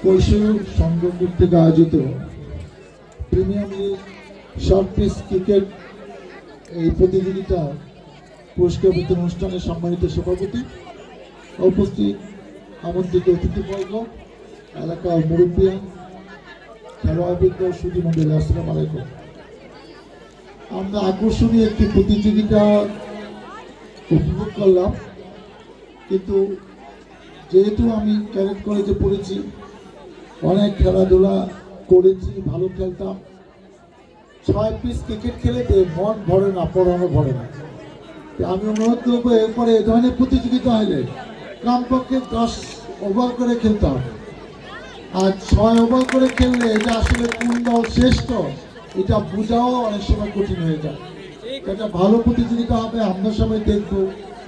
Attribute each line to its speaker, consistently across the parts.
Speaker 1: কৈশোর সংঘ কর্তৃক আয়োজিত premier league short pitch cricket এই প্রতিযোগিতা পুরস্কার বিতরণ অনুষ্ঠানে সম্মানিত সভাপতি, উপস্থিত আমন্ত্রিত অতিথিবর্গ, এলাকার মুরব্বিয়ান, খেলোয়াড়বৃন্দ, সুধী মন্ডলী, আসসালামু আলাইকুম। আমরা আকর্ষণীয় একটি প্রতিযোগিতা উপভোগ করলাম, কিন্তু যেহেতু আমি ক্যাডেট কলেজে পড়েছি, অনেক খেলাধুলা করেছি, ভালো খেলতাম। 6 পিস ক্রিকেট খেলে মন ভরে না, পড়ানো ভরে না। আমি অনুরোধ করবো, এরপরে এ ধরনের প্রতিযোগিতা হলে কমপক্ষে 10 ওভার করে খেলতে হবে। আর 6 ওভার করে খেললে এটা আসলে কোন দল শ্রেষ্ঠ এটা বোঝাও অনেক সময় কঠিন হয়ে যায়। এটা ভালো প্রতিযোগিতা হবে, আমরা সবাই দেখবো,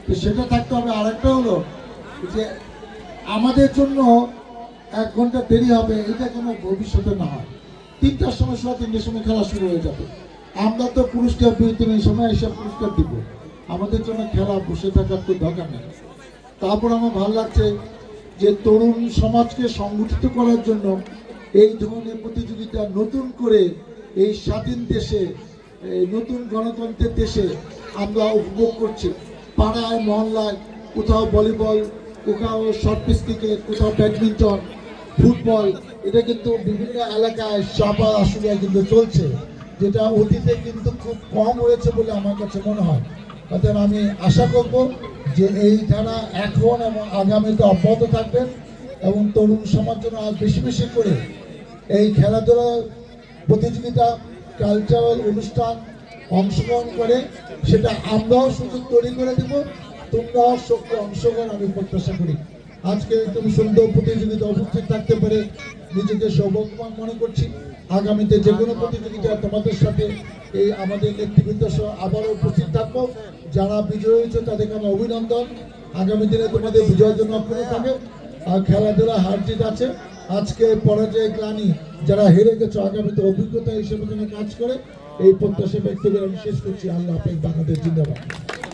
Speaker 1: তো সেটা থাকতে হবে। আরেকটা হলো যে আমাদের জন্য 1 ঘন্টা দেরি হবে, এটা কোনো ভবিষ্যতে না হয়। 3টার সময় 3টার সময় খেলা শুরু হয়ে যাবে। আমরা তো পুরস্কার বিতরণের সময় এসব পুরস্কার দিব, আমাদের জন্য খেলা বসে থাকার তো দরকার নেই। তারপর আমার ভালো লাগছে যে তরুণ সমাজকে সংগঠিত করার জন্য এই ধরনের প্রতিযোগিতা নতুন করে এই স্বাধীন দেশে, নতুন গণতন্ত্রের দেশে আমরা উপভোগ করছি। পাড়ায় মহল্লায় কোথাও ভলিবল, কোথাও শর্ট পিচ ক্রিকেট, কোথাও ব্যাডমিন্টন, ফুটবল, এটা কিন্তু বিভিন্ন এলাকায় চাপা আসলে কিন্তু চলছে, যেটা অতীতে কিন্তু খুব কম হয়েছে বলে আমার কাছে মনে হয়। অতএব আমি আশা করব যে এই ধারা এখন এবং আগামীতে অব্যাহত থাকবেন এবং তরুণ সমাজ যেন আজ বেশি বেশি করে এই খেলাধুলা প্রতিযোগিতা, কালচারাল অনুষ্ঠান অংশগ্রহণ করে, সেটা আমরাও সুযোগ তৈরি করে দেব, তোমরাও শক্তি অংশগ্রহণ আমি প্রত্যাশা করি। আজকে তুমি সুন্দর প্রতিযোগিতা উপস্থিত থাকতে পারে নিজেকে সৌভাগ্যবান মনে করছি। আগামীতে যে কোনো প্রতিযোগিতা তোমাদের সাথে এই আমাদের নেতৃবৃন্দ সহ আবারও উপস্থিত থাকবো। যারা বিজয়ী হয়েছে তাদেরকে আমার অভিনন্দন। আগামী দিনে তোমাদের বিজয়ের জন্য অক্ষুণ্ণ থাকে। আর খেলাধুলা হার জিত আছে, আজকে পরাজয় গ্লানি যারা হেরে গেছো আগামীতে অভিজ্ঞতা হিসেবে কাজ করে এই প্রত্যাশা ব্যক্ত করে আমি শেষ করছি। আল্লাহ হাফেজ, বাংলাদেশ জিন্দাবাদ।